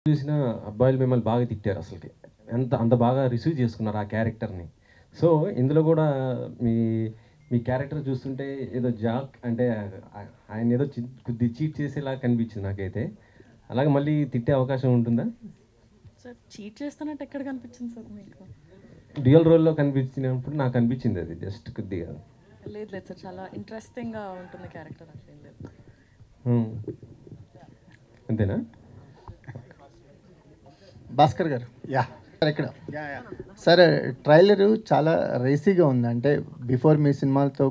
చూసిన అబ్బాయిలు మిమ్మల్ని బాగా తిట్టారు అసలుకి. అంత బాగా రిసీవ్ చేసుకున్నారు ఆ క్యారెక్టర్‌ని. సో, ఇందులో గూడా మీ మీ క్యారెక్టర్ చూస్తుంటే ఏదో జాక్ అంటే ఆయనేదో కొద్దిగా చీట్ చేసేలాగా కనిపించింది నాకైతే. అలాగే మళ్ళీ తిట్టే అవకాశం ఉంటుందా? సార్ చీట్ చేస్తున్నట్టు ఎక్కడ కనిపించింది సార్ మీకు? డ్యూయల్ రోల్‌లో కనిపించినప్పుడు నాకు అనిపించింది అది జస్ట్ కొద్దిగా. లేదు లేదు సార్, చాలా ఇంట్రెస్టింగ్గా ఉంటుంది క్యారెక్టర్, అట్లేం లేదు. హ్మ్. అంతేనా? భాస్కర్ గారు యా సార్ ఇక్కడ యా యా సార్ ట్రైలర్ చాలా రేసీగా ఉంది. అంటే బిఫోర్ మీ సినిమాలతో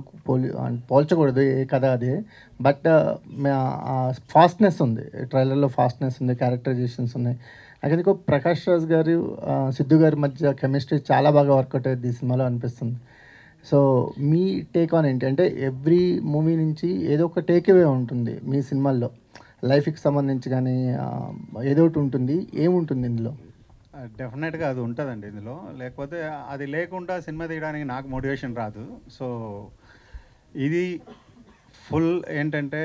పోల్చకూడదు ఏ కథ అది, బట్ ఫాస్ట్నెస్ ఉంది ట్రైలర్లో, ఫాస్ట్నెస్ ఉంది, క్యారెక్టరైజేషన్స్ ఉన్నాయి. నాకు ఎందుకో ప్రకాష్ రాజ్ గారు సిద్ధు గారి మధ్య కెమిస్ట్రీ చాలా బాగా వర్కౌట్ అయ్యింది ఈ సినిమాలో అనిపిస్తుంది. సో మీ టేక్ ఆన్ ఏంటి? అంటే ఎవ్రీ మూవీ నుంచి ఏదో ఒక టేక్ అవే ఉంటుంది మీ సినిమాల్లో, లైఫ్కి సంబంధించి కానీ ఏదో ఒకటి ఉంటుంది. ఏముంటుంది ఇందులో? డెఫినెట్గా అది ఉంటుందండి ఇందులో. లేకపోతే అది లేకుండా సినిమా తీయడానికి నాకు మోటివేషన్ రాదు. సో ఇది ఫుల్ ఏంటంటే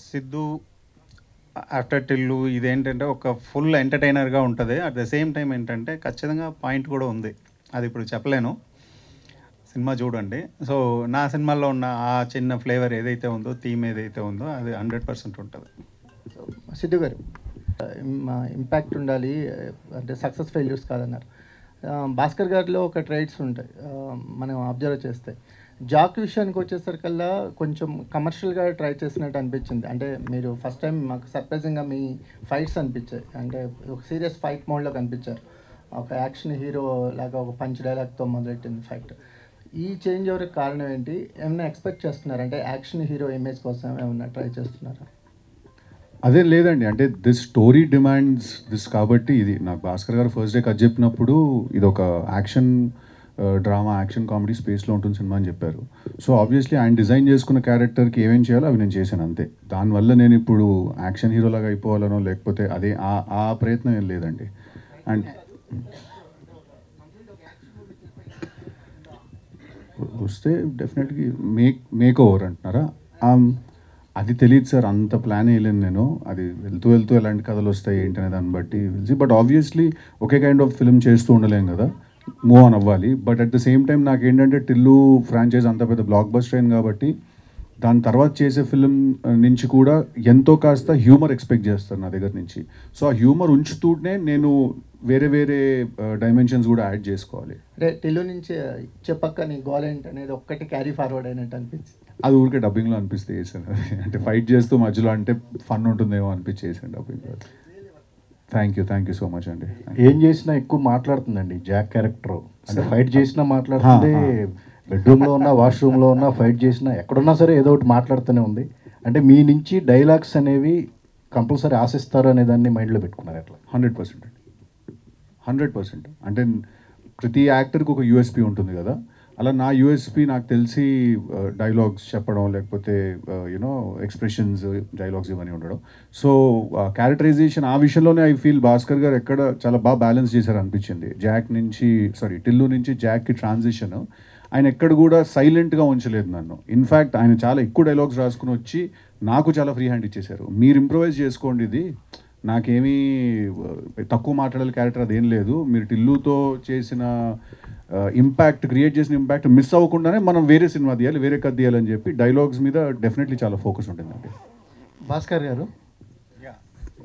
సిద్ధు ఆఫ్టర్ టిల్లు ఇదేంటంటే ఒక ఫుల్ ఎంటర్టైనర్గా ఉంటుంది. అట్ ద సేమ్ టైం ఏంటంటే ఖచ్చితంగా పాయింట్ కూడా ఉంది, అది ఇప్పుడు చెప్పలేను, సినిమా చూడండి. సో నా సినిమాల్లో ఉన్న ఆ చిన్న ఫ్లేవర్ ఏదైతే ఉందో, థీమ్ ఏదైతే ఉందో అది 100% ఉంటుంది. సో సిద్ధు గారు, ఇంపాక్ట్ ఉండాలి అంటే సక్సెస్ ఫెయిల్యూర్స్ కాదన్నారు. భాస్కర్ గారిలో ఒక ట్రైట్స్ ఉంటాయి మనం అబ్జర్వ్ చేస్తే. జాక్ విషయానికి వచ్చేసరికల్లా కొంచెం కమర్షియల్గా ట్రై చేసినట్టు అనిపించింది. అంటే మీరు ఫస్ట్ టైం మాకు సర్ప్రైజింగ్గా మీ ఫైట్స్ అనిపించాయి, అంటే ఒక సీరియస్ ఫైట్ మోడ్లో కనిపించారు. ఒక యాక్షన్ హీరో లాగా ఒక పంచ్ డైలాగ్తో మొదలెట్టింది ఫైట్. ఈ చేంజ్ ఎవరికి కారణం ఏంటి? ఏమైనా ఎక్స్పెక్ట్ చేస్తున్నారు అంటే యాక్షన్ హీరో ఇమేజ్ కోసం ఏమైనా ట్రై చేస్తున్నారా? అదే లేదండి, అంటే దిస్ స్టోరీ డిమాండ్స్ దిస్ కాబట్టి ఇది నాకు భాస్కర్ గారు ఫస్ట్ డే కథ చెప్పినప్పుడు ఇది ఒక యాక్షన్ డ్రామా, యాక్షన్ కామెడీ స్పేస్లో ఉంటుంది సినిమా అని చెప్పారు. సో ఆబ్వియస్లీ ఆయన డిజైన్ చేసుకున్న క్యారెక్టర్కి ఏమేం చేయాలో అవి నేను చేశాను అంతే. దానివల్ల నేను ఇప్పుడు యాక్షన్ హీరోలాగా అయిపోవాలనో లేకపోతే అదే ఆ ప్రయత్నం ఏం లేదండి. అండ్ వస్తే డెఫినెట్గా మేక్ ఓవర్ అంటున్నారా? అది తెలియదు సార్, అంత ప్లాన్ వేయలేను నేను. అది వెళ్తూ వెళ్తూ ఎలాంటి కథలు వస్తాయి ఏంటనే దాన్ని బట్టి తెలిసి. But obviously okay kind of film చేస్తూ ఉండలేం కదా, మూవ్ ఆన్ అవ్వాలి. But at the same time నాకు ఏంటంటే టిల్లు ఫ్రాంచైజ్ అంత పెద్ద బ్లాక్ బస్టర్ అయింది కాబట్టి దాని తర్వాత చేసే ఫిల్మ్ నుంచి కూడా ఎంతో కాస్త హ్యూమర్ ఎక్స్పెక్ట్ చేస్తాను నా దగ్గర నుంచి. సో ఆ హ్యూమర్ ఉంచుతూనే నేను వేరే వేరే డైమెన్షన్స్ కూడా యాడ్ చేసుకోవాలి. అంటే టిల్లు నుంచి చెప్పక్క నీ గోల్ ఏంటి అనేది ఒక్కటి క్యారీ ఫార్వర్డ్ అయినట్టు అనిపించింది. అది ఊరికే డబ్బింగ్లో అనిపిస్తే చేశాను అది. అంటే ఫైట్ చేస్తూ మధ్యలో అంటే ఫన్ ఉంటుందేమో అనిపించి చేశాను డబ్బింగ్లో. థ్యాంక్ యూ సో మచ్ అండి. ఏం చేసినా ఎక్కువ మాట్లాడుతుందండి జాక్ క్యారెక్టర్. అంటే ఫైట్ చేసినా మాట్లాడుతుంది, బెడ్రూమ్లో ఉన్నా వాష్రూమ్లో ఉన్నా ఫైట్ చేసినా ఎక్కడున్నా సరే ఏదో ఒకటి మాట్లాడుతూనే ఉంది. అంటే మీ నుంచి డైలాగ్స్ అనేవి కంపల్సరీ ఆశిస్తారు అనే దాన్ని మైండ్లో పెట్టుకున్నారు ఎట్లా? 100% అండి, 100%. అంటే ప్రతి యాక్టర్కి ఒక యూఎస్పీ ఉంటుంది కదా, అలా నా యూఎస్పీ నాకు తెలిసి డైలాగ్స్ చెప్పడం, లేకపోతే యూనో ఎక్స్ప్రెషన్స్, డైలాగ్స్ ఇవన్నీ ఉండడం. సో క్యారెక్టరైజేషన్ ఆ విషయంలోనే ఐ ఫీల్ భాస్కర్ గారు ఎక్కడ చాలా బాగా బ్యాలెన్స్ చేశారు అనిపించింది. టిల్లు నుంచి జాక్కి ట్రాన్సిషన్ ఆయన ఎక్కడ కూడా సైలెంట్గా ఉంచలేదు నన్ను. ఇన్ఫ్యాక్ట్ ఆయన చాలా ఎక్కువ డైలాగ్స్ రాసుకుని వచ్చి నాకు చాలా ఫ్రీ హ్యాండ్ ఇచ్చేశారు. మీరు ఇంప్రొవైజ్ చేసుకోండి, ఇది నాకేమీ తక్కువ మాట్లాడాలి క్యారెక్టర్ అదేం లేదు, మీరు టిల్లుతో చేసిన ఇంపాక్ట్, క్రియేట్ చేసిన ఇంపాక్ట్ మిస్ అవ్వకుండానే మనం వేరే సినిమా తీయాలి, వేరే కథ తీయాలని చెప్పి డైలాగ్స్ మీద డెఫినెట్లీ చాలా ఫోకస్ ఉంటుందండి. భాస్కర్ గారు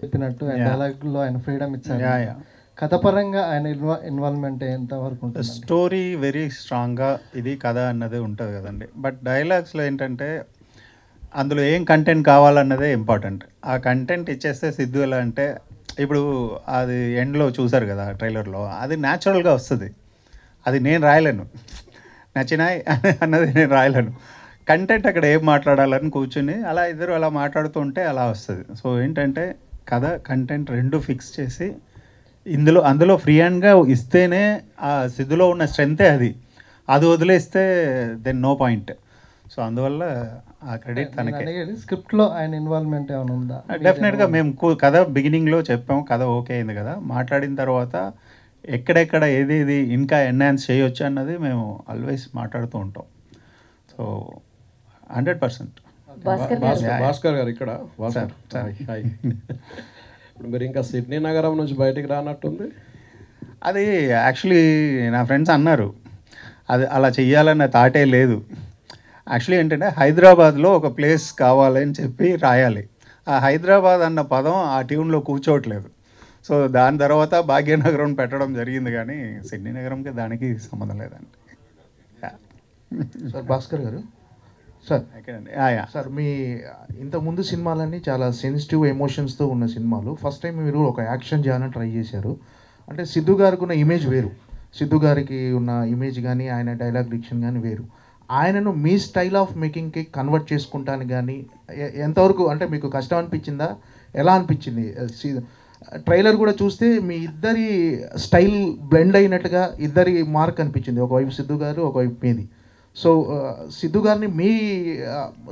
చెప్పినట్టు డైలాగ్లో ఆయన ఫ్రీడమ్ ఇచ్చారు. యా యా కథపరంగా ఆయన ఇన్వాల్వ్మెంట్ ఎంతవరకు ఉంటుంది? స్టోరీ వెరీ స్ట్రాంగ్గా ఇది కథ అన్నది ఉంటుంది కదండి. బట్ డైలాగ్స్లో ఏంటంటే అందులో ఏం కంటెంట్ కావాలన్నదే ఇంపార్టెంట్. ఆ కంటెంట్ ఇచ్చేస్తే సిద్ధు ఎలా అంటే, ఇప్పుడు అది ఎండ్లో చూసారు కదా ట్రైలర్లో, అది న్యాచురల్గా వస్తుంది. అది నేను రాయలేను, నచ్చినాయి అన్నది నేను రాయలేను. కంటెంట్ అక్కడ ఏం మాట్లాడాలని కూర్చుని అలా ఇద్దరు అలా మాట్లాడుతుంటే అలా వస్తుంది. సో ఏంటంటే కథ కంటెంట్ రెండు ఫిక్స్ చేసి అందులో ఫ్రీ హ్యాండ్గా ఇస్తేనే ఆ సిద్ధులో ఉన్న స్ట్రెంతే అది. అది వదిలేస్తే దెన్ నో పాయింట్. సో అందువల్ల ఆ క్రెడిట్ తనకే. స్క్రిప్ట్లో ఆయన ఇన్వాల్వ్మెంట్ ఏమైనా ఉందా? డెఫినెట్గా మేము కథ బిగినింగ్లో చెప్పాము, కథ ఓకే అయింది కదా, మాట్లాడిన తర్వాత ఎక్కడెక్కడ ఏదేది ఇంకా ఎన్హాన్స్ చేయొచ్చు అన్నది మేము ఆల్వేస్ మాట్లాడుతూ ఉంటాం. సో 100%. భాస్కర్ గారు ఇక్కడ. హాయ్. ఇప్పుడు మీరు ఇంకా సిడ్నీ నగరం నుంచి బయటికి రానట్టుంది. అది యాక్చువల్లీ నా ఫ్రెండ్స్ అన్నారు, అది అలా చెయ్యాలన్న థాటే లేదు. యాక్చువల్లీ ఏంటంటే హైదరాబాద్లో ఒక ప్లేస్ కావాలని చెప్పి రాయాలి. ఆ హైదరాబాద్ అన్న పదం ఆ ట్యూన్లో కూర్చోవట్లేదు. సో దాని తర్వాత భాగ్యనగరం పెట్టడం జరిగింది, కానీ సిడ్నీ నగరంకి దానికి సంబంధం లేదండి. సార్ భాస్కర్ గారు, సార్ సార్ మీ ఇంతకుముందు సినిమాలన్నీ చాలా సెన్సిటివ్ ఎమోషన్స్తో ఉన్న సినిమాలు. ఫస్ట్ టైం మీరు ఒక యాక్షన్ చేయాలని ట్రై చేశారు. అంటే సిద్ధు గారికి ఉన్న ఇమేజ్ వేరు, సిద్ధు గారికి ఉన్న ఇమేజ్ కానీ ఆయన డైలాగ్ డిక్షన్ కానీ వేరు. ఆయనను మీ స్టైల్ ఆఫ్ మేకింగ్కి కన్వర్ట్ చేసుకుంటానికి కానీ ఎంతవరకు అంటే మీకు కష్టం అనిపించిందా, ఎలా అనిపించింది? ట్రైలర్ కూడా చూస్తే మీ ఇద్దరి స్టైల్ బ్లెండ్ అయినట్టుగా ఇద్దరి మార్క్ అనిపించింది, ఒకవైపు సిద్ధు గారు ఒకవైపు మీది. సో సిద్ధు గారిని మీ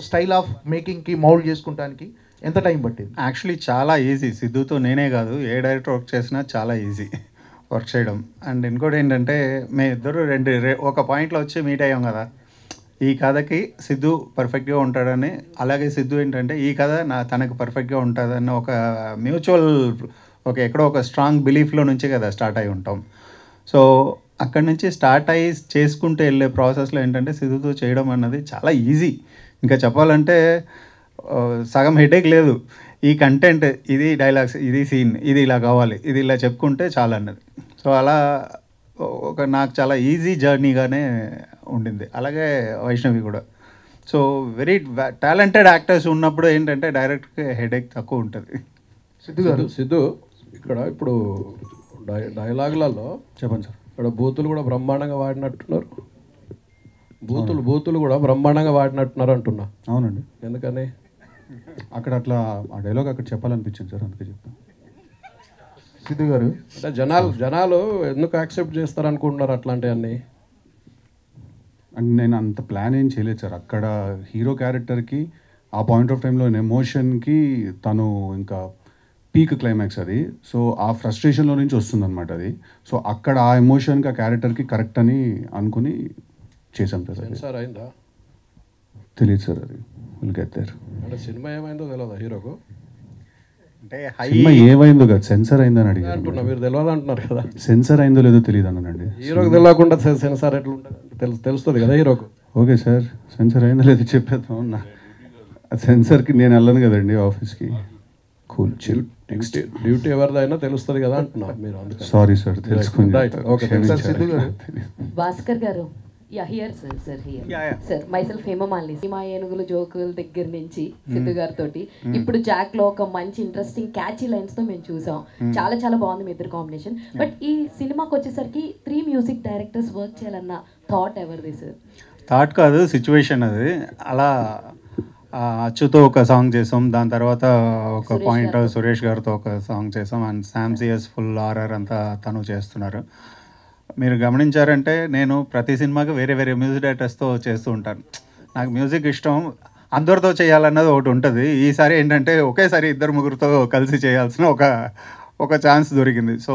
స్టైల్ ఆఫ్ మేకింగ్కి మౌల్డ్ చేసుకుంటానికి ఎంత టైం పట్టింది? యాక్చువల్లీ చాలా ఈజీ. సిద్ధుతో నేనే కాదు, ఏ డైరెక్టర్ వర్క్ చేసినా చాలా ఈజీ వర్క్ చేయడం. అండ్ ఇంకోటి ఏంటంటే మేము ఇద్దరు ఒక పాయింట్లో వచ్చి మీట్ అయ్యాం కదా, ఈ కథకి సిద్ధు పర్ఫెక్ట్గా ఉంటాడని, అలాగే సిద్ధు ఏంటంటే ఈ కథ తనకు పర్ఫెక్ట్గా ఉంటుందన్న ఒక మ్యూచువల్ ఎక్కడో ఒక స్ట్రాంగ్ బిలీఫ్లో నుంచి కదా స్టార్ట్ అయి ఉంటాం. సో అక్కడి నుంచి స్టార్ట్ అయ్యి చేసుకుంటూ వెళ్ళే ప్రాసెస్లో ఏంటంటే సిద్ధుతో చేయడం అన్నది చాలా ఈజీ. ఇంకా చెప్పాలంటే సగం హెడేక్ లేదు. ఈ కంటెంట్, ఇది డైలాగ్స్, ఇది సీన్, ఇది ఇలా కావాలి, ఇది ఇలా చెప్పుకుంటే చాలా అన్నది. సో అలా నాకు చాలా ఈజీ జర్నీగానే ఉండింది. అలాగే వైష్ణవి కూడా. సో వెరీ టాలెంటెడ్ యాక్టర్స్ ఉన్నప్పుడు ఏంటంటే డైరెక్ట్గా హెడేక్ తక్కువ ఉంటుంది. సిద్ధు ఇక్కడ ఇప్పుడు డైలాగులలో చెప్పండి సార్. ఇక్కడ బూతులు కూడా బ్రహ్మాండంగా వాడినట్టున్నారు. బూతులు కూడా బ్రహ్మాండంగా వాడినట్టున్నారు అంటున్నా. అవునండి. ఎందుకని అక్కడ అట్లా ఆ డైలాగ్ అక్కడ చెప్పాలనిపించింది సార్, అందుకే చెప్పాను. సిద్ధు గారు, అంటే జనాలు ఎందుకు యాక్సెప్ట్ చేస్తారు అనుకుంటున్నారు అట్లాంటివన్నీ? అండ్ నేను అంత ప్లాన్ ఏం చేయలేదు సార్. అక్కడ హీరో క్యారెక్టర్కి ఆ పాయింట్ ఆఫ్ టైంలో ఎమోషన్కి తను ఇంకా పీక్ క్లైమాక్స్ అది. సో ఆ ఫ్రస్ట్రేషన్లో నుంచి వస్తుందన్నమాట అది. సో అక్కడ ఆ ఎమోషన్కి ఆ క్యారెక్టర్కి కరెక్ట్ అని అనుకుని చేశాం సార్. సెన్సార్ అయిందా తెలియదు సార్, అది విల్ గెట్ దేర్. అంటే సినిమా ఏమైందో తెలియదా హీరోకు? అంటే సినిమా ఏమైందో కదా, సెన్సార్ అయిందని అడిగారు. అంటున్నా, మీరు తెలియదు అంటున్నారు కదా. సెన్సార్ అయిందో లేదో తెలియదు అన్నానండి. హీరోకి తెలియకుండా సెన్సార్ ఎట్లా ఉంటుంది? తెలుస్తుంది కదా హీరోకు. ఓకే సార్, సెన్సార్ అయిందో లేదో చెప్పేద్దాం. సెన్సార్కి నేను వెళ్ళను కదండి ఆఫీస్కి. Cool chill. నెక్స్ట్ డ్యూటీ ఎవరిదైనా తెలుస్తుంది కదా అంటున్నా మీరు. అందుకని సారీ సార్, తెలుసుకుని. భాస్కర్ గారు, సార్ మైసెల్ఫ్ హేమమాలిని, మా ఏనుగులు జోకుల దగ్గర నుంచి సిద్ధు గారితో ఇప్పుడు జాక్ లో ఒక మంచి ఇంట్రెస్టింగ్ క్యాచీ లైన్స్ తో మేము చూసాం. చాలా చాలా బాగుంది మీ ఇద్దరు కాంబినేషన్. బట్ ఈ సినిమాకి వచ్చేసరికి 3 మ్యూజిక్ డైరెక్టర్స్ వర్క్ చేయాలన్న థాట్ ఎవరిది సార్? థాట్ కాదు, సిచ్యువేషన్ అది. అలా అచ్చుతో ఒక సాంగ్ చేసాం, దాని తర్వాత ఒక పాయింట్ సురేష్ గారితో ఒక సాంగ్ చేసాం, అండ్ శామ్సియస్ ఫుల్ ఆర్ఆర్ అంతా తను చేస్తున్నారు. మీరు గమనించారంటే నేను ప్రతి సినిమాకి వేరే వేరే మ్యూజిక్ డైరెక్టర్స్తో చేస్తూ ఉంటాను. నాకు మ్యూజిక్ ఇష్టం, అందరితో చేయాలన్నది ఒకటి ఉంటుంది. ఈసారి ఏంటంటే ఒకేసారి 2-3 కలిసి చేయాల్సిన ఒక ఛాన్స్ దొరికింది. సో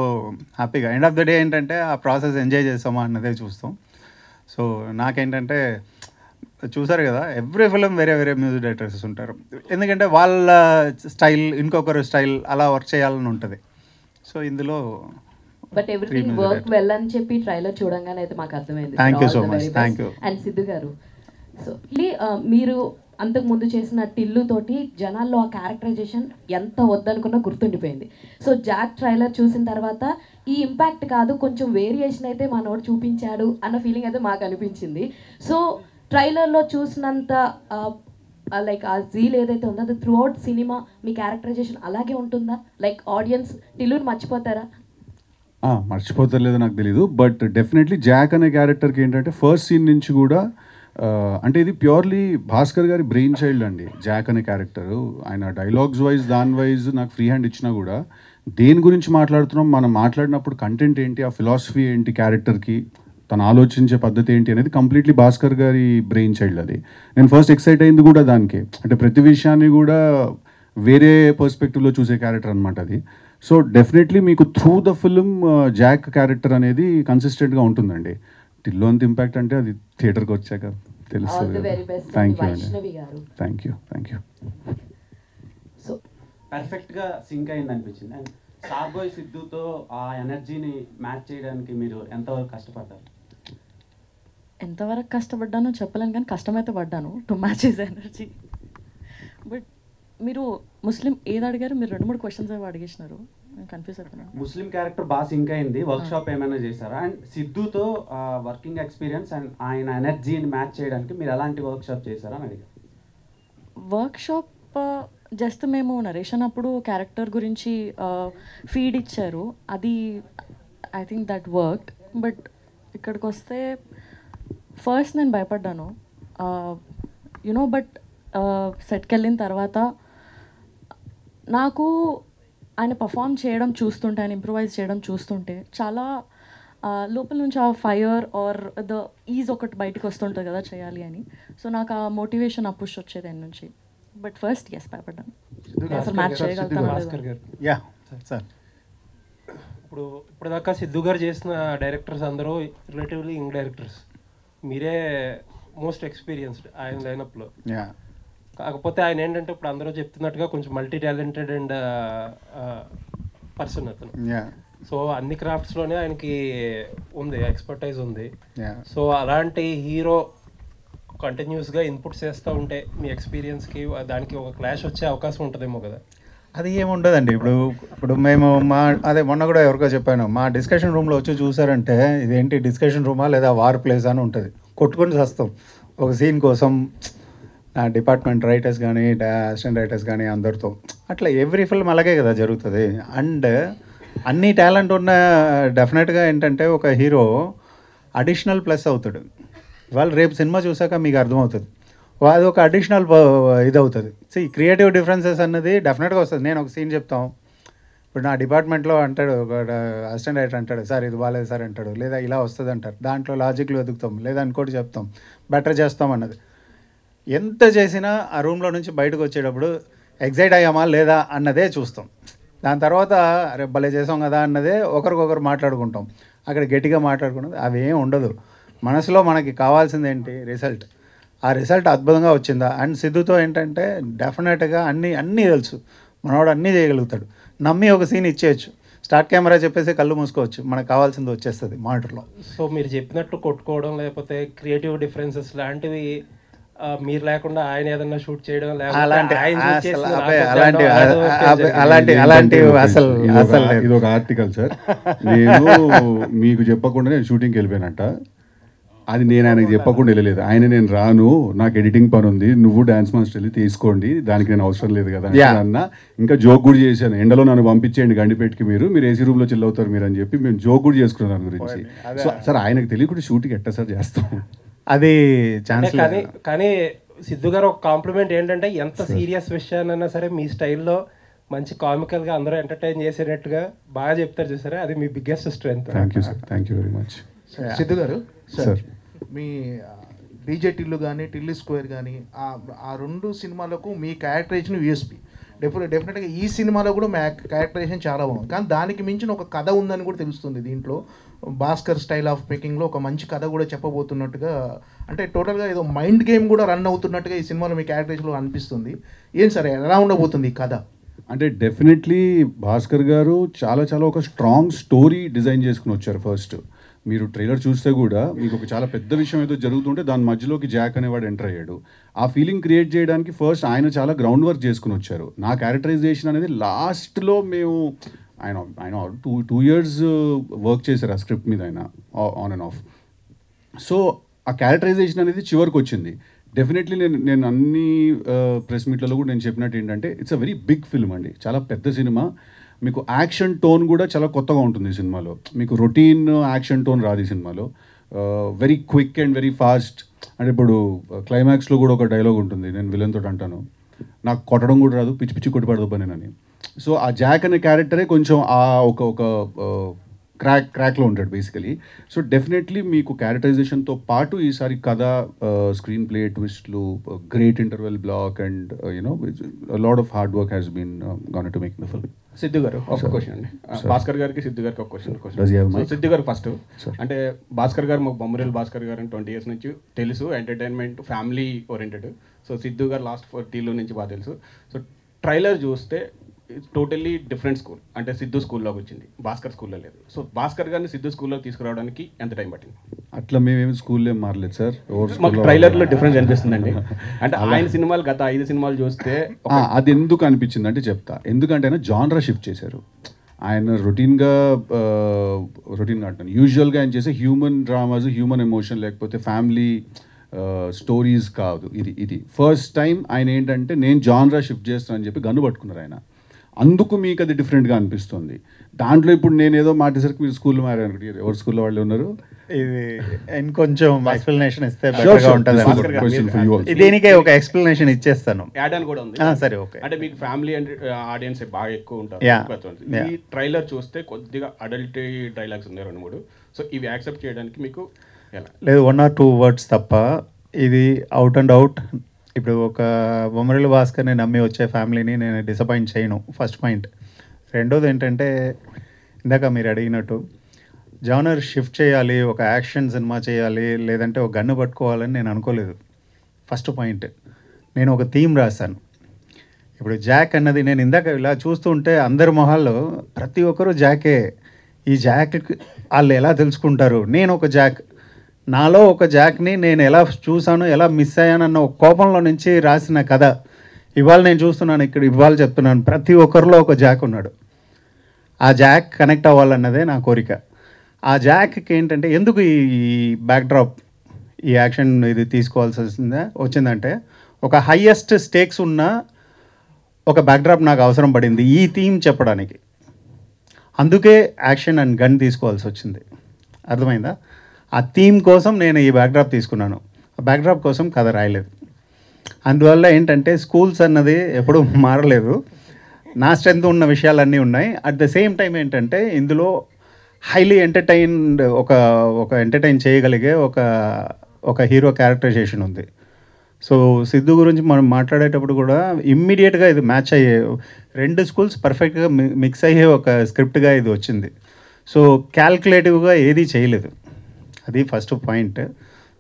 హ్యాపీగా ఎండ్ ఆఫ్ ద డే ఏంటంటే ఆ ప్రాసెస్ ఎంజాయ్ చేస్తామా అన్నదే చూస్తాం. సో నాకేంటంటే చూసారు కదా, ఎవ్రీ ఫిలిం వేరే వేరే మ్యూజిక్ డైరెక్టర్స్ ఉంటారు. ఎందుకంటే వాళ్ళ స్టైల్ ఇంకొకరు స్టైల్ అలా వర్క్ చేయాలని ఉంటుంది. సో ఇందులో బట్ ఎవ్రీథింగ్ వర్క్ వెల్ అని చెప్పి ట్రైలర్ చూడంగానే అయితే మాకు అర్థమైంది. Thank you so much. Thank you. And Siddhu గారు, సో మీరు అంతకు ముందు చేసిన టిల్లు తోటి జనాల్లో ఆ క్యారెక్టరైజేషన్ ఎంత వద్దనుకున్నా గుర్తుండిపోయింది. సో జాక్ ట్రైలర్ చూసిన తర్వాత ఈ ఇంపాక్ట్ కాదు, కొంచెం వేరియేషన్ అయితే మనోడు చూపించాడు అన్న ఫీలింగ్ అయితే మాకు అనిపించింది. సో ట్రైలర్లో చూసినంత లైక్ ఆ జీల్ ఏదైతే ఉందో అది త్రూ అవుట్ సినిమా మీ క్యారెక్టరైజేషన్ అలాగే ఉంటుందా? లైక్ ఆడియన్స్ టిల్లుని మర్చిపోతారా? మర్చిపోతారు నాకు తెలీదు. బట్ డెఫినెట్లీ జాక్ అనే క్యారెక్టర్కి ఏంటంటే ఫస్ట్ సీన్ నుంచి కూడా అంటే ఇది ప్యూర్లీ భాస్కర్ గారి బ్రెయిన్ చైల్డ్ అండి. జాక్ అనే క్యారెక్టరు ఆయన డైలాగ్స్ వైజ్ దాని వైజ్ నాకు ఫ్రీ హ్యాండ్ ఇచ్చినా కూడా దేని గురించి మాట్లాడుతున్నాం, మనం మాట్లాడినప్పుడు కంటెంట్ ఏంటి, ఆ ఫిలాసఫీ ఏంటి, క్యారెక్టర్కి తను ఆలోచించే పద్ధతి ఏంటి అనేది కంప్లీట్లీ భాస్కర్ గారి బ్రెయిన్ చైల్డ్ అది. నేను ఫస్ట్ ఎక్సైట్ అయింది కూడా దానికి. అంటే ప్రతి విషయాన్ని కూడా వేరే పర్స్పెక్టివ్లో చూసే క్యారెక్టర్ అనమాట అది. సో డెఫినెట్లీ మీకు through the film Jack character అనేది కన్సిస్టెంట్గా ఉంటుందండి. టిల్లు అంత ఇంపాక్ట్ అంటే అది థియేటర్కి వచ్చాక తెలుస్తుంది. థ్యాంక్ యూ అండి. Thank you. సో పర్ఫెక్ట్గా సింక్ అయింది అనిపించింది. అండ్ స్టార్ సిద్ధుతో ఆ ఎనర్జీని మ్యాచ్ చేయడానికి మీరు ఎంతవరకు కష్టపడ్డారు? ఎంతవరకు కష్టపడ్డానో చెప్పలేను, కానీ కష్టమైతే పడ్డాను to match his energy. But మీరు ముస్లిం ఏది అడిగారు? మీరు 2-3 క్వశ్చన్స్ ఏవో అడిగేసినారు, నేను కన్ఫ్యూజ్ అవుతున్నాను. ముస్లిం క్యారెక్టర్ బాగా సింక్ అయింది, వర్క్షాప్ ఏమైనా చేశారా? అండ్ సిద్ధుతో వర్కింగ్ ఎక్స్పీరియన్స్ అండ్ ఆయన ఎనర్జీని మ్యాచ్ చేయడానికి మీరు ఎలాంటి వర్క్షాప్ చేశారా అని అడిగారు. వర్క్షాప్ జస్ట్ మేము నరేషన్ అప్పుడు క్యారెక్టర్ గురించి ఫీడ్ ఇచ్చారు, అది I think that work. But ఇక్కడికి వస్తే ఫస్ట్ నేను భయపడ్డాను యునో, బట్ సెట్కి వెళ్ళిన తర్వాత నాకు ఆయన పర్ఫామ్ చేయడం చూస్తుంటే, ఆయన ఇంప్రూవైజ్ చేయడం చూస్తుంటే చాలా లోపల నుంచి ఆ ఫైర్ ఆర్ ద ఈజ్ ఒకటి బయటకు వస్తుంటుంది కదా చేయాలి అని. సో నాకు ఆ మోటివేషన్ ఆ పుష్ వచ్చేది ఆయన నుంచి. బట్ ఫస్ట్ ఎస్ భయపడ్డాను, అసలు మ్యాచ్ చేయగలుగుతాను. యా సార్, ఇప్పుడు దాకా సిద్ధు గారు చేసిన డైరెక్టర్స్ అందరూ రిలేటివ్లీ యంగ్ డైరెక్టర్స్, మీరే మోస్ట్ ఎక్స్పీరియన్స్డ్ ఆయన లైనప్లో. కాకపోతే ఆయన ఏంటంటే ఇప్పుడు అందరూ చెప్తున్నట్టుగా కొంచెం మల్టీ టాలెంటెడ్ అండ్ పర్సన్ అతను. సో అన్ని క్రాఫ్ట్స్లోనే ఆయనకి ఉంది, ఎక్స్పర్టైజ్ ఉంది. సో అలాంటి హీరో కంటిన్యూస్గా ఇన్పుట్స్ చేస్తూ ఉంటే మీ ఎక్స్పీరియన్స్కి దానికి ఒక క్లాష్ వచ్చే అవకాశం ఉంటుందేమో కదా? అది ఏముండదండి. ఇప్పుడు మేము అదే మొన్న కూడా ఎవరికో చెప్పాను, మా డిస్కషన్ రూమ్లో వచ్చి చూసారంటే ఇదేంటి డిస్కషన్ రూమా లేదా వార్ ప్లేస్ అని ఉంటుంది. కొట్టుకొని వస్తాం ఒక సీన్ కోసం, డిపార్ట్మెంట్ రైటర్స్ కానీ అసిస్టెంట్ రైటర్స్ కానీ అందరితో. అట్లా ఎవ్రీ ఫిల్మ్ అలాగే కదా జరుగుతుంది. అండ్ అన్ని టాలెంట్ ఉన్న డెఫినెట్గా ఏంటంటే ఒక హీరో అడిషనల్ ప్లస్ అవుతాడు. ఇవాళ రేపు సినిమా చూసాక మీకు అర్థమవుతుంది, అది ఒక అడిషనల్ ఇది అవుతుంది. సో ఈ క్రియేటివ్ డిఫరెన్సెస్ అన్నది డెఫినెట్గా వస్తుంది. నేను ఒక సీన్ చెప్తాం, ఇప్పుడు నా డిపార్ట్మెంట్లో అంటాడు ఒక అసిస్టెంట్ రైటర్ అంటాడు, సార్ ఇది బాగాలేదు సార్ అంటాడు, లేదా ఇలా వస్తుంది అంటారు. దాంట్లో లాజిక్లు వెతుకుతాం, లేదా ఇంకోటి చెప్తాం, బెటర్ చేస్తాం అన్నది. ఎంత చేసినా ఆ రూమ్లో నుంచి బయటకు వచ్చేటప్పుడు ఎగ్జైట్ అయ్యామా లేదా అన్నదే చూస్తాం. దాని తర్వాత అరే భలే చేసాం కదా అన్నదే ఒకరికొకరు మాట్లాడుకుంటాం. అక్కడ గట్టిగా మాట్లాడుకున్నది అవి ఏం ఉండదు. మనసులో మనకి కావాల్సింది ఏంటి? రిజల్ట్. ఆ రిజల్ట్ అద్భుతంగా వచ్చిందా? అండ్ సిద్ధుతో ఏంటంటే డెఫినెట్గా అన్నీ తెలుసు, మనవాడు అన్నీ చేయగలుగుతాడు. నమ్మి ఒక సీన్ ఇచ్చేయచ్చు, స్టార్ట్ కెమెరా చెప్పేసి కళ్ళు మూసుకోవచ్చు, మనకు కావాల్సింది వచ్చేస్తుంది మానిటర్లో. సో మీరు చెప్పినట్టు కొట్టుకోవడం లేకపోతే క్రియేటివ్ డిఫరెన్సెస్ లాంటివి మీరు లేకుండా ఆయన ఏదన్నా షూట్ చేయడం ఇది ఒక ఆర్టికల్ సార్, నేను మీకు చెప్పకుండా నేను షూటింగ్కి వెళ్ళిపోయానంట. అది నేను ఆయనకి చెప్పకుండా వెళ్ళలేదు. ఆయన నేను రాను, నాకు ఎడిటింగ్ పని ఉంది, నువ్వు డాన్స్ మాస్టర్ వెళ్ళి తీసుకోండి, దానికి నేను అవసరం లేదు కదా అన్న. ఇంకా జోక్ కూడా చేశాను, ఎండలో నన్ను పంపించేయండి గండిపేటకి, మీరు ఏసీ రూమ్లో చిల్ అవుతారు మీరు అని చెప్పి మేము జోక్ కూడా చేసుకున్నాం దాని గురించి. సో సార్ ఆయనకు తెలియకుండా షూటింగ్ ఎట్టా సార్ చేస్తాం, అది ఛాన్స్. కానీ సిద్ధు గారు ఒక కాంప్లిమెంట్ ఏంటంటే ఎంత సీరియస్ విషయాన్నైనా సరే మీ స్టైల్లో మంచి కామికల్గా అందరూ ఎంటర్టైన్ చేసేటట్టుగా బాగా చెప్తారు చూసారా, అది మీ biggest strength. Thank you sir, thank you very much. Siddhu garu sir, me DJ Tillu కానీ టిల్లు స్క్వేర్ కానీ ఆ రెండు సినిమాలకు మీ క్యారెక్టరైజేషన్ యూఎస్పీ. డెఫినెట్గా ఈ సినిమాలో కూడా మీ క్యారెక్టరైజేషన్ చాలా బాగుంది, కానీ దానికి మించిన ఒక కథ ఉందని కూడా తెలుస్తుంది. దీంట్లో భాస్కర్ స్టైల్ ఆఫ్ మేకింగ్లో ఒక మంచి కథ కూడా చెప్పబోతున్నట్టుగా, అంటే టోటల్గా ఏదో మైండ్ గేమ్ కూడా రన్ అవుతున్నట్టుగా ఈ సినిమాలో మీ క్యారెక్టరైజేషన్లో అనిపిస్తుంది. ఏం సార్ ఎలా ఉండబోతుంది ఈ కథ? అంటే డెఫినెట్లీ భాస్కర్ గారు చాలా ఒక స్ట్రాంగ్ స్టోరీ డిజైన్ చేసుకుని వచ్చారు. ఫస్ట్ మీరు ట్రైలర్ చూస్తే కూడా మీకు ఒక చాలా పెద్ద విషయం ఏదో జరుగుతుంటే దాని మధ్యలోకి జాక్ అనేవాడు ఎంటర్ అయ్యాడు. ఆ ఫీలింగ్ క్రియేట్ చేయడానికి ఫస్ట్ ఆయన చాలా గ్రౌండ్ వర్క్ చేసుకుని వచ్చారు. నా క్యారెక్టరైజేషన్ అనేది లాస్ట్లో మేము ఆయన 2 years వర్క్ చేశారు ఆ స్క్రిప్ట్ మీద, ఆయన ఆన్ అండ్ ఆఫ్. సో ఆ క్యారెక్టరైజేషన్ అనేది చివరికి వచ్చింది. డెఫినెట్లీ నేను అన్ని ప్రెస్ మీట్లలో కూడా నేను చెప్పినట్టు ఏంటంటే it's a very big film అండి, చాలా పెద్ద సినిమా. మీకు యాక్షన్ టోన్ కూడా చాలా కొత్తగా ఉంటుంది ఈ సినిమాలో. మీకు రొటీన్ యాక్షన్ టోన్ రాదు ఈ సినిమాలో. Very quick and very fast. అంటే ఇప్పుడు క్లైమాక్స్లో కూడా ఒక డైలాగ్ ఉంటుంది, నేను విలన్ తోటి అంటాను, నాకు కొట్టడం కూడా రాదు, పిచ్చి పిచ్చి కొట్టిపడదు పని అని. సో ఆ జాక్ అనే క్యారెక్టరే కొంచెం ఆ ఒక క్రాక్లో ఉంటాడు బేసికలీ. సో డెఫినెట్లీ మీకు క్యారెక్టరైజేషన్తో పాటు ఈసారి కథ, స్క్రీన్ ప్లే ట్విస్ట్లు, great interval block and you know lot of hard work has been gone to make the film. Siddhu గారు ఒక క్వశ్చన్ అండి, భాస్కర్ గారికి సిద్ధు గారికి ఒక క్వశ్చన్. సిద్ధు గారు ఫస్ట్, అంటే భాస్కర్ గారు మాకు బొమ్మరేలు భాస్కర్ గారు 20 years నుంచి తెలుసు, entertainment family oriented. So Siddhu గారు లాస్ట్ 4 టీలో నుంచి బాగా తెలుసు. సో ట్రైలర్ చూస్తే టోటల్లీ డిఫరెంట్ స్కూల్, అంటే సిద్ధు స్కూల్లోకి వచ్చింది, భాస్కర్ స్కూల్లో లేదు. సో భాస్కర్ గారిని సిద్ధు స్కూల్లోకి తీసుకురావడానికి ఎంత టైం పట్టింది? అట్లా మేమేమి స్కూల్లో మారలేదు సార్. మాకు ట్రైలర్లో డిఫరెన్స్ అనిపిస్తుందండి. అంటే ఆయన సినిమాలు గత 5 సినిమాలు చూస్తే అది ఎందుకు అనిపించింది అంటే చెప్తా. ఎందుకంటే ఆయన జానరా షిఫ్ట్ చేశారు. ఆయన రొటీన్గా అంటాను, యూజువల్గా ఆయన చేసే హ్యూమన్ డ్రామాస్, హ్యూమన్ ఎమోషన్ లేకపోతే ఫ్యామిలీ స్టోరీస్ కాదు. ఇది ఫస్ట్ టైం ఆయన ఏంటంటే నేను జానరా షిఫ్ట్ చేస్తాను అని చెప్పి గన్ను పట్టుకున్నారు ఆయన. అందుకు మీకు అది డిఫరెంట్గా అనిపిస్తుంది. దాంట్లో ఇప్పుడు నేను ఏదో మాటేసరికి మీరు స్కూల్లో మారారు, ఎవరు స్కూల్లో వాళ్ళు ఉన్నారు? ఇది ఇంకొంచెం ఎక్స్ప్లెనేషన్ ఇస్తే బెటర్గా ఉంటుంది. దీనికే ఒక ఎక్స్ప్లెనేషన్ ఇచ్చేస్తాను. యాడ్ అని కూడా ఉంది. సరే, ఓకే. అంటే మీకు ఫ్యామిలీ అండ్ ఆడియన్స్ బాగా ఎక్కువ ఉంటారు. ఈ ట్రైలర్ చూస్తే కొద్దిగా అడల్ట్ డైలాగ్స్ ఉన్నాయి 2-3. సో ఇవి యాక్సెప్ట్ చేయడానికి మీకు ఎలా? లేదు, 1 or 2 words తప్ప. ఇది అవుట్ అండ్ అవుట్. ఇప్పుడు ఒక బొమ్మరిల్లు భాస్కర్ని నమ్మి వచ్చే ఫ్యామిలీని నేను డిసప్పాయింట్ చేయను, ఫస్ట్ పాయింట్. రెండోది ఏంటంటే ఇందాక మీరు అడిగినట్టు జానర్ షిఫ్ట్ చేయాలి, ఒక యాక్షన్ సినిమా చేయాలి, లేదంటే ఒక గన్ను పట్టుకోవాలని నేను అనుకోలేదు. ఫస్ట్ పాయింట్, నేను ఒక థీమ్ రాశాను. ఇప్పుడు జాక్ అన్నది నేను ఇందాక ఇలా చూస్తూ ఉంటే అందరి మొహాల్లో ప్రతి ఒక్కరూ జాకే. ఈ జాక్ వాళ్ళు ఎలా తెలుసుకుంటారు? నేను ఒక జాక్, నాలో ఒక జాక్ని నేను ఎలా చూసాను, ఎలా మిస్ అయ్యానన్న ఒక కోపంలో నుంచి రాసిన కథ ఇవాళ నేను చూస్తున్నాను. ఇక్కడ ఇవాళ చెప్తున్నాను, ప్రతి ఒక్కరిలో ఒక జాక్ ఉన్నాడు. ఆ జాక్ కనెక్ట్ అవ్వాలన్నదే నా కోరిక. ఆ జాక్కి ఏంటంటే ఎందుకు ఈ బ్యాక్డ్రాప్, ఈ యాక్షన్ ఇది తీసుకోవాల్సి వచ్చిందంటే ఒక హయ్యెస్ట్ స్టేక్స్ ఉన్న ఒక బ్యాక్డ్రాప్ నాకు అవసరం పడింది ఈ థీమ్ చెప్పడానికి. అందుకే యాక్షన్ అండ్ గన్ తీసుకోవాల్సి వచ్చింది. అర్థమైందా? ఆ థీమ్ కోసం నేను ఈ బ్యాక్డ్రాప్ తీసుకున్నాను. ఆ బ్యాక్డ్రాప్ కోసం కథ రాయలేదు. అందువల్ల ఏంటంటే స్కూల్స్ అన్నది ఎప్పుడూ మారలేదు. నా స్ట్రెంత్ ఉన్న విషయాలన్నీ ఉన్నాయి. అట్ ద సేమ్ టైం ఏంటంటే ఇందులో హైలీ ఎంటర్టైన్డ్ ఒక ఎంటర్టైన్ చేయగలిగే ఒక హీరో క్యారెక్టరైజేషన్ ఉంది. సో సిద్ధు గురించి మనం మాట్లాడేటప్పుడు కూడా ఇమ్మీడియట్గా ఇది మ్యాచ్ అయ్యే 2 స్కూల్స్ పర్ఫెక్ట్గా మిక్స్ అయ్యే ఒక స్క్రిప్ట్గా ఇది వచ్చింది. సో క్యాల్కులేటివ్గా ఏదీ చేయలేదు. అది ఫస్ట్ పాయింట్.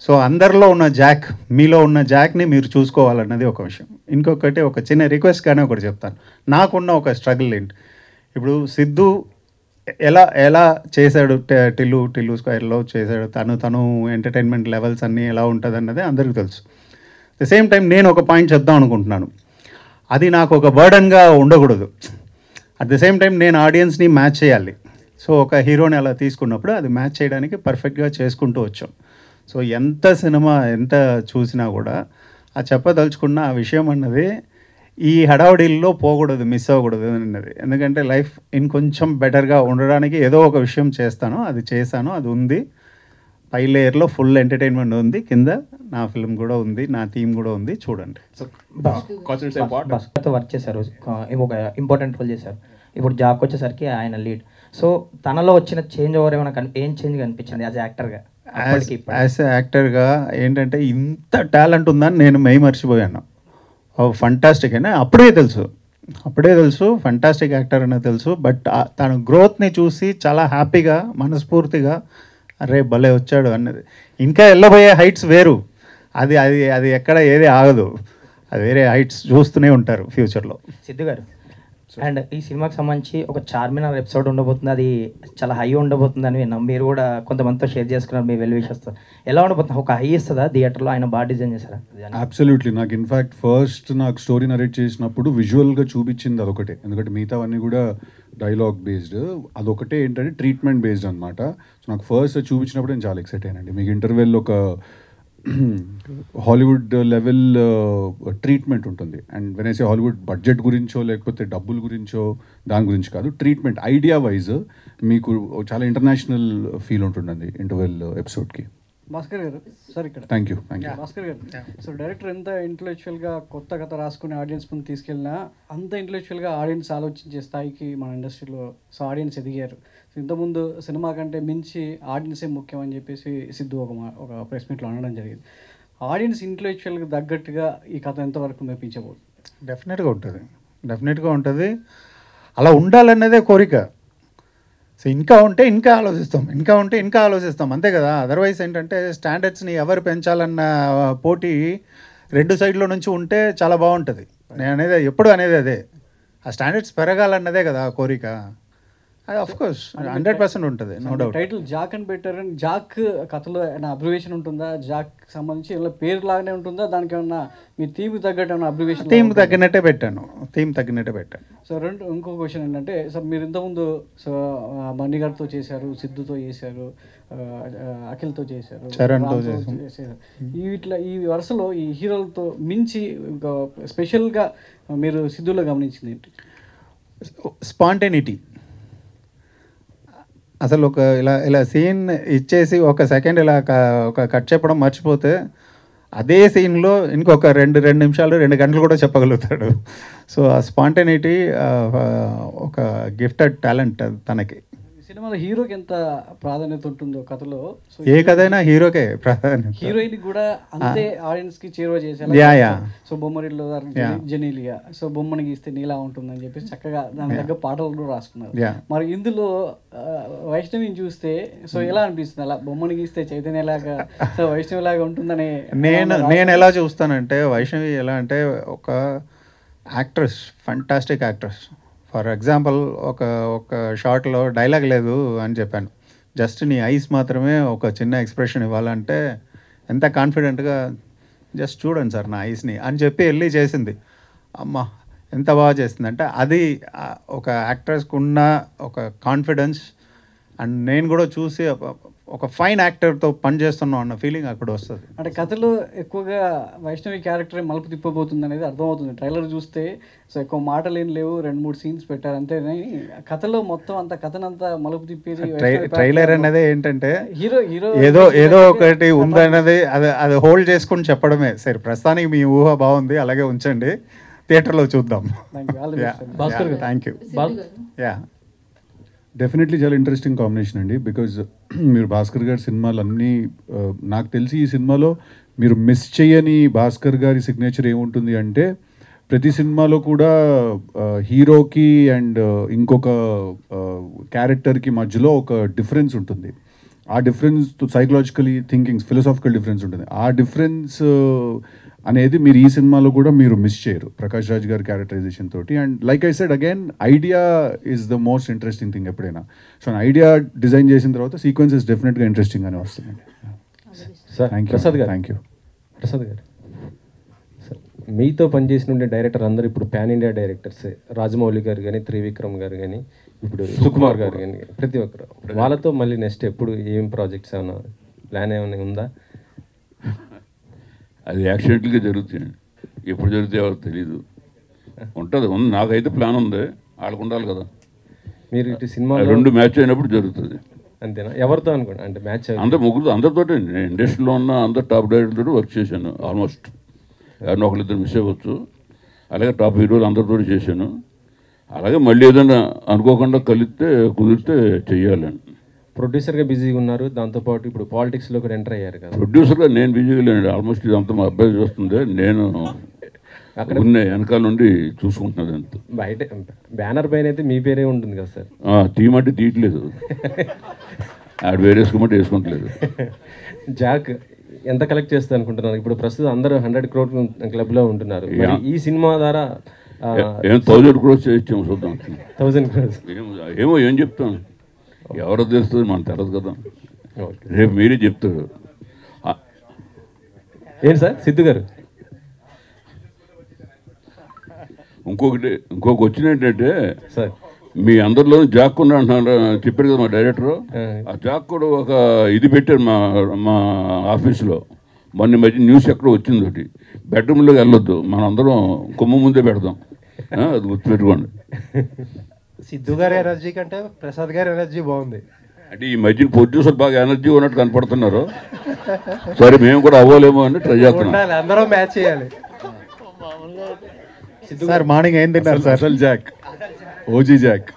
సో అందరిలో ఉన్న జాక్, మీలో ఉన్న జాక్ని మీరు చూసుకోవాలన్నది ఒక విషయం. ఇంకొకటి ఒక చిన్న రిక్వెస్ట్గానే ఒకటి చెప్తాను. నాకున్న ఒక స్ట్రగుల్ ఏంటి, ఇప్పుడు సిద్ధు ఎలా చేశాడు, టిల్లు స్క్వేర్లో చేశాడు, తను ఎంటర్టైన్మెంట్ లెవెల్స్ అన్నీ ఎలా ఉంటుంది అన్నది అందరికీ తెలుసు. ద సేమ్ టైం నేను ఒక పాయింట్ చెప్దాం అనుకుంటున్నాను. అది నాకు ఒక బర్డన్గా ఉండకూడదు. అట్ ద సేమ్ టైం నేను ఆడియన్స్ని మ్యాచ్ చేయాలి. సో ఒక హీరోని అలా తీసుకున్నప్పుడు అది మ్యాచ్ చేయడానికి పర్ఫెక్ట్గా చేసుకుంటూ వచ్చాం. సో ఎంత సినిమా ఎంత చూసినా కూడా ఆ చెప్పదలుచుకున్న ఆ విషయం అన్నది ఈ హడావుడిల్లో పోకూడదు, మిస్ అవ్వకూడదు అన్నది. ఎందుకంటే లైఫ్ ఇంకొంచెం బెటర్గా ఉండడానికి ఏదో ఒక విషయం చేస్తాను, అది చేశాను, అది ఉంది. పై లేయర్లో ఫుల్ ఎంటర్టైన్మెంట్ ఉంది, కింద నా ఫిల్మ్ కూడా ఉంది, నా థీమ్ కూడా ఉంది, చూడండి. భాస్కర్తో వర్క్ చేశారు, ఒక ఇంపార్టెంట్ రోల్ చేశారు. ఇప్పుడు జాబ్కి వచ్చేసరికి ఆయన లీడ్. సో తనలో వచ్చిన చేంజ్ ఓవర్ ఏమైనా ఏం చేంజ్ కనిపించింది యాజ్ యాక్టర్గా? యాజ్ యాక్టర్గా ఏంటంటే ఇంత టాలెంట్ ఉందని నేను మర్చిపోయాను. ఫంటాస్టిక్ అయినా అప్పుడే తెలుసు ఫంటాస్టిక్ యాక్టర్ అనేది తెలుసు. బట్ తన గ్రోత్ని చూసి చాలా హ్యాపీగా, మనస్ఫూర్తిగా అరే భలే వచ్చాడు అన్నది. ఇంకా వెళ్ళబోయే హైట్స్ వేరు, అది అది అది ఎక్కడ ఏది ఆగదు, అది వేరే హైట్స్ చూస్తూనే ఉంటారు ఫ్యూచర్లో. సిద్ధు గారు, అండ్ ఈ సినిమాకి సంబంధించి ఒక చార్మినార్ ఎపిసోడ్ ఉండబోతుంది, అది చాలా హై ఉండబోతుంది అని విన్నాం. మీరు కూడా కొంతమందితో షేర్ చేసుకున్నారు మీ వెల్ విషెస్తో. ఎలా ఉండబోతుంది? ఒక హై ఇస్తుందా థియేటర్లో? ఆయన బాగా డిజైన్ చేశారా? అబ్సల్యూట్లీ. నాకు ఇన్ఫ్యాక్ట్ ఫస్ట్ నాకు స్టోరీ నరేట్ చేసినప్పుడు విజువల్గా చూపించింది అదొకటే. ఎందుకంటే మిగతావన్నీ కూడా డైలాగ్ బేస్డ్, అదొకటే ఏంటంటే ట్రీట్మెంట్ బేస్డ్ అనమాట. సో నాకు ఫస్ట్ చూపించినప్పుడు నేను చాలా ఎక్సైట్ అయ్యానండి. మీకు ఇంటర్వెల్ ఒక హాలీవుడ్ లెవెల్ ట్రీట్మెంట్ ఉంటుంది. And when I say Hollywood budget గురించో లేకపోతే డబ్బుల గురించో దాని గురించి కాదు, ట్రీట్మెంట్ ఐడియా వైజ్ మీకు చాలా ఇంటర్నేషనల్ ఫీల్ ఉంటుందండి ఇంటర్వెల్ ఎపిసోడ్కి. భాస్కర్ గారు సార్ ఇక్కడ థ్యాంక్ యూ. భాస్కర్ గారు, సో డైరెక్టర్ ఎంత ఇంటలెక్చువల్గా కొత్త కథ రాసుకుని ఆడియన్స్ ముందు తీసుకెళ్ళినా అంత ఇంటలెక్చువల్గా ఆడియన్స్ ఆలోచించే స్థాయికి మన ఇండస్ట్రీలో సో ఆడియన్స్ ఎదిగారు. సో ఇంతకుముందు సినిమా కంటే మించి ఆడియన్సే ముఖ్యం అని చెప్పేసి సిద్ధు ఒక ప్రెస్ మీట్లో అనడం జరిగింది. ఆడియన్స్ ఇంటలెక్చువల్గా తగ్గట్టుగా ఈ కథ ఎంతవరకు మెప్పించబోతుంది? డెఫినెట్గా ఉంటుంది. అలా ఉండాలన్నదే కోరిక. సో ఇంకా ఉంటే ఇంకా ఆలోచిస్తాం అంతే కదా. అదర్వైజ్ ఏంటంటే స్టాండర్డ్స్ని ఎవరు పెంచాలన్న పోటీ 2 సైడ్లో నుంచి ఉంటే చాలా బాగుంటుంది. నేను ఎప్పుడు అనేది అదే, ఆ స్టాండర్డ్స్ పెరగాలన్నదే కదా ఆ కోరిక. అది ఆఫ్ కోర్స్ 100% ఉంటుంది, నో డౌట్. టైటిల్ జాక్ అని పెట్టారని జాక్ కథలో ఏమైనా అబ్రివేషన్ ఉంటుందా? జాక్ సంబంధించి ఏమైనా పేరు లాగానే ఉంటుందా? దానికి ఏమన్నా మీ థీమ్ తగ్గట్టు ఏమైనా అబ్రివేషన్? థీమ్ తగ్గినట్టే పెట్టాను. సో ఇంకో క్వశ్చన్ ఏంటంటే, సార్ మీరు ఇంతకుముందు సో మణి గారితో చేశారు, సిద్ధుతో చేశారు, అఖిల్తో చేశారు, చరణ్తో చేశారు. ఈ వరుసలో ఈ హీరోలతో మించి స్పెషల్గా మీరు సిద్ధులో గమనించింది ఏంటి? స్పాంటేనిటీ. అసలు ఇలా సీన్ ఇచ్చేసి ఒక సెకండ్ ఇలా ఒక కట్ చెప్పడం మర్చిపోతే అదే సీన్లో ఇంకొక 2 నిమిషాలు 2 గంటలు కూడా చెప్పగలుగుతాడు. సో ఆ స్పాంటేనిటీ ఒక గిఫ్టెడ్ టాలెంట్ తనకి. సినిమాలో హీరోకి ఎంత ప్రాధాన్యత ఉంటుందో కథలో, ఏ కథైనా హీరోకే ప్రాధాన్యత. హీరోయిన్ కూడా అంతే ఆడియన్స్ కి చేరువ చేసేలా. సో బొమ్మరిలో జెనీలియా, సో బొమ్మని గీస్తే నీలా ఉంటుందని చెప్పేసి చక్కగా దాని తగ్గ పాటలు కూడా రాసుకున్నారు. మరి ఇందులో వైష్ణవిని చూస్తే సో ఎలా అనిపిస్తుంది? అలా బొమ్మని గీస్తే చైతన్యలాగా, సో వైష్ణవిలాగా ఉంటుందని నేను ఎలా చూస్తానంటే, వైష్ణవి ఎలా అంటే ఒక actress, fantastic actress. For example ఒక షార్ట్లో డైలాగ్ లేదు అని చెప్పాను, జస్ట్ నీ ఐస్ మాత్రమే ఒక చిన్న ఎక్స్ప్రెషన్ ఇవ్వాలంటే ఎంత కాన్ఫిడెంట్గా జస్ట్ చూడండి సార్ నా ఐస్ని అని చెప్పి వెళ్ళి చేసింది. అమ్మ ఎంత బాగా చేసింది అంటే అది ఒక యాక్ట్రెస్కి ఉన్న ఒక కాన్ఫిడెన్స్. అండ్ నేను కూడా చూసి ఒక ఫైన్ యాక్టర్తో పనిచేస్తున్నాం అన్న ఫీలింగ్ అక్కడ వస్తుంది. అంటే కథలో ఎక్కువగా వైష్ణవి క్యారెక్టర్ మలుపు తిప్పబోతుంది అనేది అర్థమవుతుంది ట్రైలర్ చూస్తే. సో ఎక్కువ మాటలు ఏం లేవు, 2-3 సీన్స్ పెట్టారు అంతే. కథలో మొత్తం అంత కథనంతా మలుపు తిప్పేది ట్రైలర్ అనేది ఏంటంటే హీరో ఏదో ఒకటి ఉందన్నది అది హోల్డ్ చేసుకుని చెప్పడమే. సరే ప్రస్తుతానికి మీ ఊహ బాగుంది, అలాగే ఉంచండి, థియేటర్లో చూద్దాం. Thank you. డెఫినెట్లీ చాలా ఇంట్రెస్టింగ్ కాంబినేషన్ అండి. బికాజ్ మీరు భాస్కర్ గారి సినిమాలన్నీ నాకు తెలిసి ఈ సినిమాలో మీరు మిస్ చేయని భాస్కర్ గారి సిగ్నేచర్ ఏముంటుంది అంటే, ప్రతి సినిమాలో కూడా హీరోకి అండ్ ఇంకొక క్యారెక్టర్కి మధ్యలో ఒక డిఫరెన్స్ ఉంటుంది. ఆ difference psychologically thinking, philosophical difference ఉంటుంది. ఆ డిఫరెన్స్ అనేది మీరు ఈ సినిమాలో కూడా మీరు మిస్ చేయరు ప్రకాష్ రాజ్ గారి క్యారెక్టరైజేషన్ తోటి. And like I said again, idea is the most interesting thing ఎప్పుడైనా. సో ఐడియా డిజైన్ చేసిన తర్వాత సీక్వెన్సెస్ డెఫినెట్గా ఇంట్రెస్టింగ్ అని వస్తుందండి. ప్రసాద్ గారు, థ్యాంక్ యూ. ప్రసాద్ గారు, సార్ మీతో పనిచేసిన డైరెక్టర్ అందరూ ఇప్పుడు పాన్ ఇండియా డైరెక్టర్సే. రాజమౌళి గారు కానీ, త్రివిక్రమ్ గారు కానీ, ఇప్పుడు సుకుమార్ గారు కానీ, ప్రతి ఒక్కరు. వాళ్ళతో మళ్ళీ నెక్స్ట్ ఎప్పుడు ఏం ప్రాజెక్ట్స్ ఏమైనా ప్లాన్ ఏమైనా ఉందా? అది యాక్సిడెంట్గా జరుగుతాయండి, ఎప్పుడు జరిగితే ఎవరికి తెలీదు. ఉంటుంది, నాకైతే ప్లాన్ ఉంది, వాళ్ళకు ఉండాలి కదా. మీరు ఇటు సినిమా 2 మ్యాచ్ అయినప్పుడు జరుగుతుంది అంతేనా? ఎవరితో అనుకోండి అంటే మ్యాచ్ అందరితో ఇండస్ట్రీలో ఉన్న అందరు టాప్ డైరెక్టర్తో వర్క్ చేశాను ఆల్మోస్ట్. ఎవరినో ఒకరిద్దరు మిస్ అవ్వచ్చు, అలాగే టాప్ హీరోలు అందరితో చేశాను. అలాగే మళ్ళీ ఏదైనా అనుకోకుండా కలిస్తే కుదిరితే చెయ్యాలని. ప్రొడ్యూసర్గా బిజీగా ఉన్నారు, దాంతోపాటు ఇప్పుడు పాలిటిక్స్లో కూడా ఎంటర్ అయ్యారు కదా. ప్రొడ్యూసర్గా నేను బిజీగా లేను, ఆల్మోస్ట్ ఇదంతా మా అబ్బాయి చూస్తుంది, నేను అక్కడ ఉన్న వెనకాల నుండి చూసుకుంటున్నది అంత. బయట బ్యానర్ పైన అయితే మీ పేరే ఉంటుంది కదా సార్. తీయమంటే తీయట్లేదు, ఆడ వేరేసుకోమంటే వేసుకుంటలేదు. జాక్ ఎంత కలెక్ట్ చేస్తా అనుకుంటున్నారు? ఇప్పుడు ప్రస్తుతం అందరూ 100 crore క్లబ్లో ఉంటున్నారు. ఈ సినిమా ద్వారా 1000 crores చేయించాము, చూద్దాం. 1000 crores ఏమో ఏం చెప్తాను, ఎవరో తెలుస్తుంది, మనకు తెలియదు కదా. రేపు మీరే చెప్తారు. ఏంటి సార్ సిద్ధు గారు? ఇంకొక వచ్చిన ఏంటంటే సార్, మీ అందరిలో జాక్ కూడా అంటున్నారు చెప్పారు కదా మా డైరెక్టరు. ఆ జాక్ కూడా ఒక ఇది పెట్టారు మా ఆఫీసులో. మొన్న మధ్య న్యూస్ ఎక్కడో వచ్చింది ఒకటి, బెడ్రూమ్లోకి వెళ్ళొద్దు, మనం అందరం కొమ్మ ముందే పెడదాం, అది గుర్తుపెట్టుకోండి. సిద్ధు గారి ఎనర్జీ కంటే ప్రసాద్ గారి ఎనర్జీ బాగుంది. అంటే ఈ మధ్యన ప్రొడ్యూసర్ బాగా ఎనర్జీ ఉన్నట్టు కనపడుతున్నారు. సరే మేము కూడా అవ్వలేమో అని ట్రై చేస్తున్నాం. అందరం మ్యాచ్ చేయాలి. సార్ మార్నింగ్ ఏం తిన్నారు సార్? Jack, OG Jack.